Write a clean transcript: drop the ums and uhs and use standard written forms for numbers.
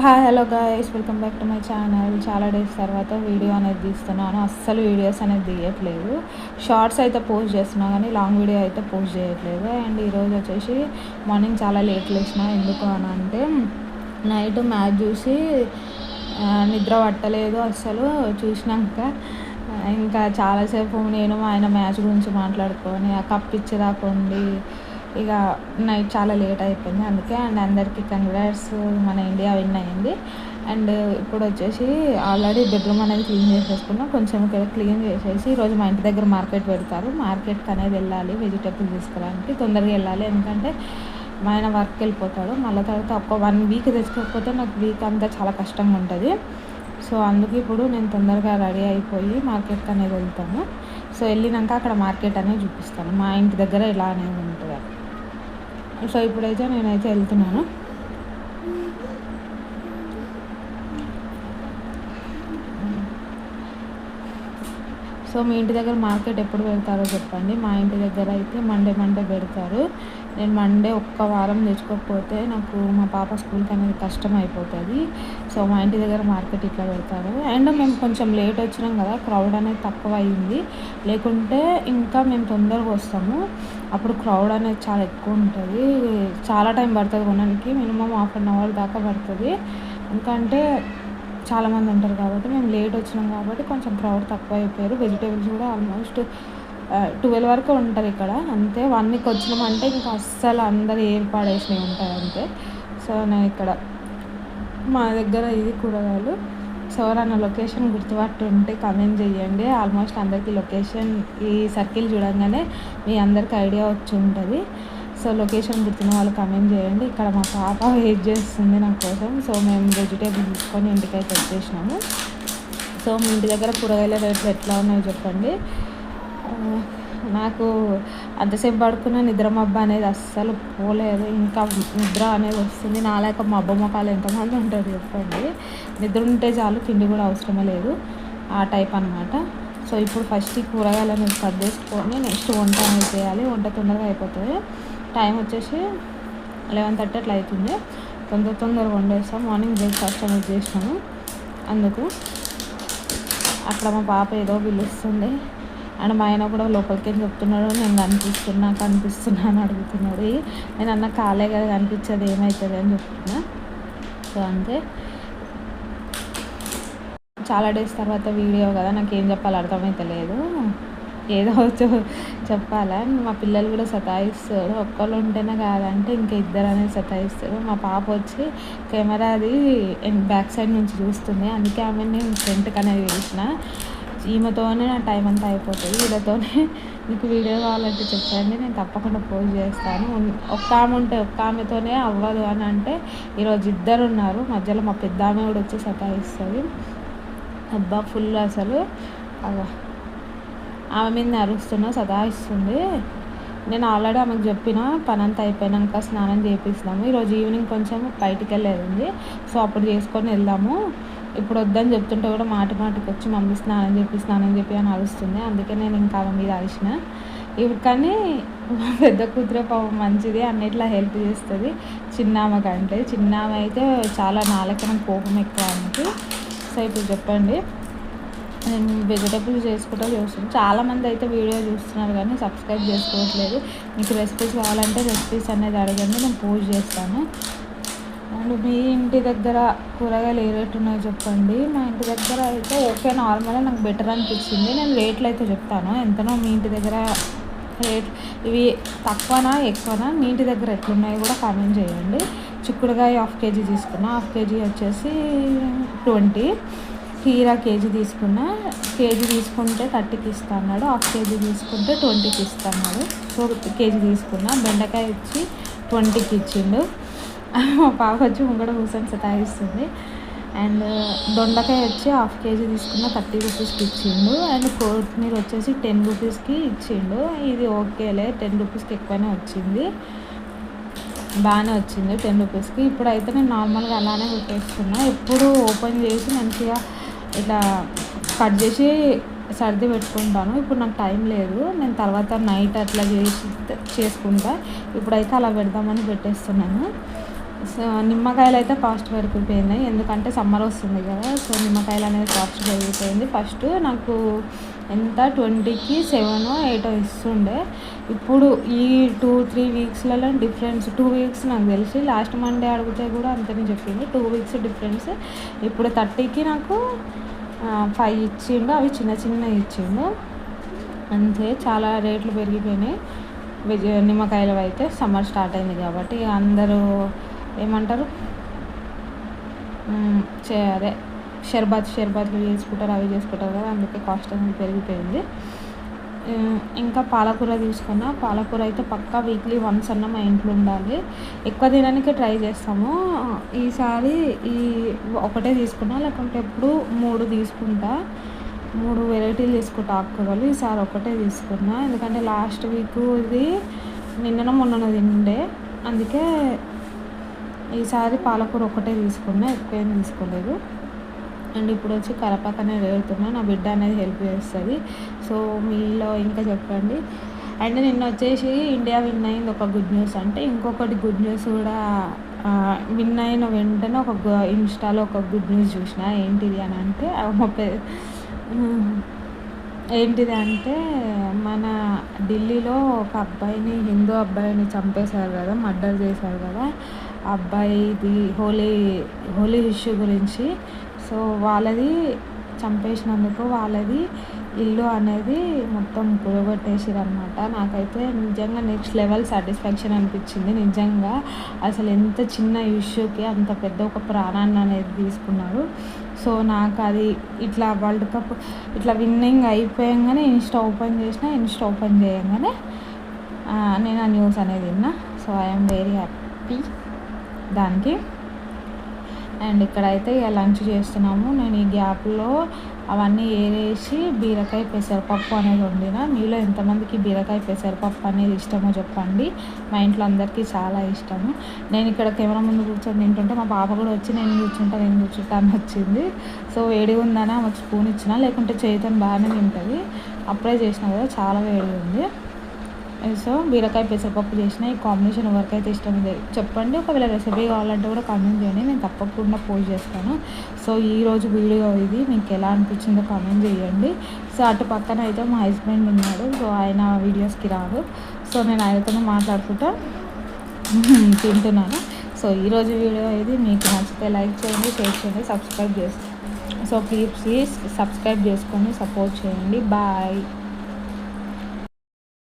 Hi hello guys, welcome back to my channel. చాలా days తర్వాత video అనేది తీస్తున్నాను. అస్సలు వీడియోస్ అనేది తీయట్లేదు. షార్ట్స్ అయితే పోస్ట్ చేస్తున్నా కానీ లాంగ్ వీడియో అయితే పోస్ట్ చేయట్లేదు. అండ్ ఈరోజు వచ్చేసి మార్నింగ్ చాలా లేట్ లేచిన. ఎందుకు అని అంటే నైట్ మ్యాచ్ చూసి నిద్ర పట్టలేదు అస్సలు. చూసినాక ఇంకా చాలాసేపు నేను ఆయన మ్యాచ్ గురించి మాట్లాడుకొని ఆ కప్ ఇచ్చేదాకోండి ఇక నైట్ చాలా లేట్ అయిపోయింది. అందుకే అండ్ అందరికీ కంగ్రాట్స్, మన ఇండియా విన్ అయింది. అండ్ ఇప్పుడు వచ్చేసి ఆల్రెడీ బెడ్రూమ్ అనేది క్లీన్ చేసేసుకున్నాం. కొంచెం ఇక్కడ క్లీన్ చేసేసి ఈరోజు మా ఇంటి దగ్గర మార్కెట్ పెడతారు. మార్కెట్కి అనేది వెళ్ళాలి, వెజిటేబుల్ తీసుకోవడానికి తొందరగా వెళ్ళాలి. ఎందుకంటే మా ఆయన వర్క్కి వెళ్ళిపోతాడు. మళ్ళీ తర్వాత ఒక 1 వీక్ తెచ్చుకోకపోతే నాకు వీక్ అంతా చాలా కష్టంగా ఉంటుంది. సో అందుకే ఇప్పుడు నేను తొందరగా రెడీ అయిపోయి మార్కెట్కి అనేది వెళ్తాను. సో వెళ్ళినాక అక్కడ మార్కెట్ అనేది చూపిస్తాను, మా ఇంటి దగ్గర ఎలా అనేది ఉంటుంది. సో ఇప్పుడైతే నేనైతే వెళ్తున్నాను. సో మీ ఇంటి దగ్గర మార్కెట్ ఎప్పుడు పెడతారో చెప్పండి. మా ఇంటి దగ్గర అయితే మండే పెడతారు. నేను మండే ఒక్క వారం తెచ్చుకోకపోతే నాకు మా పాప స్కూల్కి అనేది కష్టం అయిపోతుంది. సో మా ఇంటి దగ్గర మార్కెట్ ఇట్లా పెడతారు. అండ్ మేము కొంచెం లేట్ వచ్చినాం కదా, క్రౌడ్ అనేది తక్కువ అయింది. లేకుంటే ఇంకా మేము తొందరగా వస్తాము, అప్పుడు క్రౌడ్ అనేది చాలా ఎక్కువ ఉంటుంది. చాలా టైం పడుతుంది కొనడానికి, మినిమం 1/2 అవర్ దాకా పడుతుంది. ఎందుకంటే చాలామంది ఉంటారు కాబట్టి. మేము లేట్ వచ్చినాం కాబట్టి కొంచెం క్రౌడ్ తక్కువ అయిపోయారు. వెజిటేబుల్స్ కూడా ఆల్మోస్ట్ 12 వరకు ఉంటారు ఇక్కడ. అంతే 1కి వచ్చినామంటే ఇంకా అస్సలు అందరు ఏర్పాడేసినవి ఉంటాయి అంతే. సో నేను ఇక్కడ మా దగ్గర ఇది కూరగాయలు. సో ఎవరైనా లొకేషన్ గుర్తుపట్టి ఉంటే కమెంట్ చేయండి. ఆల్మోస్ట్ అందరికీ లొకేషన్ ఈ సర్కిల్ చూడంగానే మీ అందరికీ ఐడియా వచ్చి ఉంటుంది. సో లొకేషన్ గుర్తున్న వాళ్ళు కమెంట్ చేయండి. ఇక్కడ మా పాప వెయిట్ చేస్తుంది నా కోసం. సో మేము వెజిటేబుల్ తీసుకొని ఇంటికైతే వచ్చేసినాము. సో మీ ఇంటి దగ్గర కూరగాయల రేట్లు ఎట్లా ఉన్నాయో చెప్పండి. నాకు అంతసేపు పడుకున్న నిద్ర మబ్బ అనేది అస్సలు పోలేదు. ఇంకా నిద్ర అనేది వస్తుంది. నాలేక మా అబ్బ మొక్కలు ఎంతమంది ఉంటారు చెప్పండి. నిద్ర ఉంటే చాలు, తిండి కూడా అవసరమే లేదు, ఆ టైప్ అనమాట. సో ఇప్పుడు ఫస్ట్ ఈ కూరగాయలు అనేది కట్ చేసుకొని నెక్స్ట్ వంట అనేది చేయాలి. వంట తొందరగా అయిపోతుంది. టైం వచ్చేసి 11:30 అట్లా అవుతుంది. తొందరగా వండేస్తాం. మార్నింగ్ బ్రేక్ఫాస్ట్ అనేది చేసినాము. అందుకు అక్కడ మా పాప ఏదో పిలుస్తుంది. అండ్ మా ఆయన కూడా లోపలికి ఏం చెప్తున్నాడు, నేను కనిపిస్తున్నా అని అడుగుతున్నాడు. నేను అన్న కాలే కదా కనిపించేది, ఏమవుతుంది అని చెప్తున్నా. సో అంతే, చాలా డేస్ తర్వాత వీడియో కదా, నాకు ఏం చెప్పాలో అర్థమైతే లేదు. ఏదో చెప్పాలా. మా పిల్లలు కూడా సతాయిస్తారు. ఒక్కళ్ళు ఉంటేనే కాదంటే ఇంకా ఇద్దరు అనేది సతాయిస్తారు. మా పాప వచ్చి కెమెరాది బ్యాక్ సైడ్ నుంచి చూస్తుంది. అందుకే ఆమె నేను ఫ్రంట్కి అనేది వేసిన. ఈమెతోనే నా టైం అంతా అయిపోతుంది. వీళ్ళతోనే మీకు వీడియో కావాలంటే చెప్పండి, నేను తప్పకుండా పోస్ట్ చేస్తాను. ఒక్క ఆమె ఉంటే ఒక్క ఆమెతోనే అవ్వదు అని అంటే ఈరోజు ఇద్దరు ఉన్నారు. మధ్యలో మా పెద్ద ఆమె కూడా వచ్చి సతాయిస్తుంది. అబ్బా ఫుల్ అసలు ఆమె మీద అరుస్తున్నా, సతాయిస్తుంది. నేను ఆల్రెడీ ఆమెకు చెప్పిన పని అంతా అయిపోయినాక స్నానం చేపిస్తాము. ఈరోజు ఈవినింగ్ కొంచెం బయటికి వెళ్ళేది ఉంది. సో అప్పుడు చేసుకొని వెళ్దాము. ఇప్పుడు వద్దని చెప్తుంటే కూడా మాటికి వచ్చి మమ్మీ స్నానం చెప్పి అని అరుస్తుంది. అందుకే నేను ఇంకా ఆమె మీద అరిచిన. ఇప్పుడు కానీ పెద్ద కూతురే పాపం మంచిది, అన్నిట్లా హెల్ప్ చేస్తుంది చిన్న ఆమె కంటే. చిన్న ఆమె అయితే చాలా నాలకనం కోపం ఎక్కువ ఆమెకి. సో ఇప్పుడు చెప్పండి, నేను వెజిటేబుల్స్ చేసుకుంటూ చూస్తాను. చాలామంది అయితే వీడియో చూస్తున్నారు కానీ సబ్స్క్రైబ్ చేసుకోవట్లేదు. మీకు రెసిపీస్ కావాలంటే రెసిపీస్ అనేది అడగండి, నేను పోస్ట్ చేస్తాను. అండ్ మీ ఇంటి దగ్గర కూరగాయలు ఏ రేట్ ఉన్నాయో చెప్పండి. మా ఇంటి దగ్గర అయితే ఓకే, నార్మల్గా నాకు బెటర్ అనిపించింది. నేను రేట్లు అయితే చెప్తాను ఎంతనో. మీ ఇంటి దగ్గర రేట్ ఇవి తక్కువనా ఎక్కువనా, మీ ఇంటి దగ్గర ఎట్లున్నాయో కూడా కామెంట్ చేయండి. చిక్కుడుకాయ 1/2 kg తీసుకున్నా. 1/2 kg వచ్చేసి 20. కీరా కేజీ తీసుకున్నా. కేజీ తీసుకుంటే 30కి ఇస్తా అన్నాడు. 1/2 kg తీసుకుంటే 20కి ఇస్తా అన్నాడు. సో కేజీ తీసుకున్నా. బెండకాయ వచ్చి 20కి ఇచ్చిండు. మా పాప వచ్చి ముంగడ కూర్చొని సతాయిస్తుంది. అండ్ దొండకాయ వచ్చి 1/2 kg తీసుకున్న 30 రూపీస్కి ఇచ్చిండు. అండ్ కొత్తిమీర వచ్చేసి 10 రూపీస్కి ఇచ్చిండు. ఇది ఓకేలే, 10 రూపీస్కి ఎక్కువనే వచ్చింది, బాగానే వచ్చింది 10 రూపీస్కి. ఇప్పుడైతే నేను నార్మల్గా అలానే పెట్టేస్తున్నా. ఎప్పుడు ఓపెన్ చేసి మంచిగా ఇట్లా కట్ చేసి సర్ది పెట్టుకుంటాను. ఇప్పుడు నాకు టైం లేదు, నేను తర్వాత నైట్ అట్లా చేసుకుంటా. ఇప్పుడైతే అలా పెడదామని పెట్టేస్తున్నాను. సో నిమ్మకాయలు అయితే కాస్ట్ పెరిగిపోయినాయి, ఎందుకంటే సమ్మర్ వస్తుంది కదా. సో నిమ్మకాయలు అనేది కాస్ట్ పెరిగిపోయింది. ఫస్ట్ నాకు ఎంత 20కి 7 8 ఇస్తుండే. ఇప్పుడు ఈ 2-3 వీక్స్లలో డిఫరెన్స్, 2 వీక్స్ నాకు తెలిసి లాస్ట్ మండే అడిగితే కూడా అంతనే చెప్పింది, 2 వీక్స్ డిఫరెన్స్. ఇప్పుడు 30కి నాకు 5 ఇచ్చిండు, అవి చిన్న చిన్నవి ఇచ్చిండు అంతే. చాలా రేట్లు పెరిగిపోయినాయి నిమ్మకాయలు అయితే. సమ్మర్ స్టార్ట్ అయింది కాబట్టి అందరూ ఏమంటారు అదే షర్బత్లు చేసుకుంటారు, అవి చేసుకుంటారు కదా, అందుకే కాస్ట్ అనేది పెరిగిపోయింది. ఇంకా పాలకూర తీసుకున్నా. పాలకూర అయితే పక్కా వీక్లీ వన్స్ అన్న మా ఇంట్లో ఉండాలి. ఎక్కువ తినడానికి ట్రై చేస్తాము. ఈసారి ఒకటే తీసుకున్నా, లేకుంటే ఎప్పుడు 3 తీసుకుంటా, 3 వెరైటీలు తీసుకుంటా ఆకుకూరలు. ఈసారి ఒకటే తీసుకున్నా, ఎందుకంటే లాస్ట్ వీక్ ఇది నిన్ననో మొన్ననో తిండే, అందుకే ఈసారి పాలకూర ఒకటే తీసుకున్నా, ఎక్కువేం తీసుకోలేదు. అండ్ ఇప్పుడు వచ్చి కరపాకు అనేది వేడుతున్నా, నా బిడ్డ అనేది హెల్ప్ చేస్తుంది. సో మీలో ఇంకా చెప్పండి. అండ్ నిన్న వచ్చేసి ఇండియా విన్ అయింది, ఒక గుడ్ న్యూస్. అంటే ఇంకొకటి గుడ్ న్యూస్ కూడా విన్ అయిన వెంటనే ఇన్స్టాలో ఒక గుడ్ న్యూస్ చూసిన. ఏంటిది అని అంటే ఏంటిది అంటే మన ఢిల్లీలో ఒక అబ్బాయిని, హిందూ అబ్బాయిని చంపేశారు కదా, మర్డర్ చేశారు కదా. అబ్బాయిది హోలీ ఇష్యూ గురించి. సో వాళ్ళది చంపేసినందుకు వాళ్ళది ఇల్లు అనేది మొత్తం కూలగొట్టేసారు అనమాట. నాకైతే నిజంగా నెక్స్ట్ లెవెల్ సాటిస్ఫాక్షన్ అనిపించింది. నిజంగా అసలు ఎంత చిన్న ఇష్యూకి అంత పెద్ద ఒక ప్రాణాన్ని అనేది తీసుకున్నారు. సో నాకు అది ఇట్లా వరల్డ్ కప్ ఇట్లా విన్నింగ్ అయిపోయంగానే ఇన్స్టా ఓపెన్ చేయగానే నేను ఆ న్యూస్ అనేది విన్నా. సో ఐఎమ్ వెరీ హ్యాపీ దానికి. అండ్ ఇక్కడైతే ఇక లంచ్ చేస్తున్నాము. నేను ఈ గ్యాప్లో అవన్నీ ఏరేసి బీరకాయ పెసరపప్పు అనేది వండిన. మీలో ఎంతమందికి బీరకాయ పెసరపప్పు అనేది ఇష్టమో చెప్పండి. మా ఇంట్లో అందరికీ చాలా ఇష్టము. నేను ఇక్కడ కెమెరా ముందు కూర్చొని తింటుంటే మా పాప కూడా వచ్చి నేను కూర్చుంటా అని వచ్చింది. సో వేడి ఉందని ఆమెకు స్పూన్ ఇచ్చిన, లేకుంటే చేతితో బాగానే తింటుంది. అప్పుడే చేసిన కదా, చాలా వేడి ఉంది. సో బీరకాయ పెసరపప్పు చేసిన. ఈ కాంబినేషన్ ఎవరికైతే ఇష్టం చెప్పండి. ఒకవేళ రెసిపీ కావాలంటే కూడా కామెంట్ చేయండి, నేను తప్పకుండా పోస్ట్ చేస్తాను. సో ఈరోజు వీడియో ఇది మీకు ఎలా అనిపించిందో కామెంట్ చేయండి. సో అటు పక్కన అయితే మా హస్బెండ్ ఉన్నాడు. సో ఆయన వీడియోస్కి రాడు. సో నేను ఆయనతో మాట్లాడుకుంటా తింటున్నాను. సో ఈరోజు వీడియో ఇది మీకు నచ్చితే లైక్ చేయండి, షేర్ చేయండి, సబ్స్క్రైబ్ చేసుకోండి. సో ప్లీజ్ సబ్స్క్రైబ్ చేసుకొని సపోర్ట్ చేయండి. బాయ్.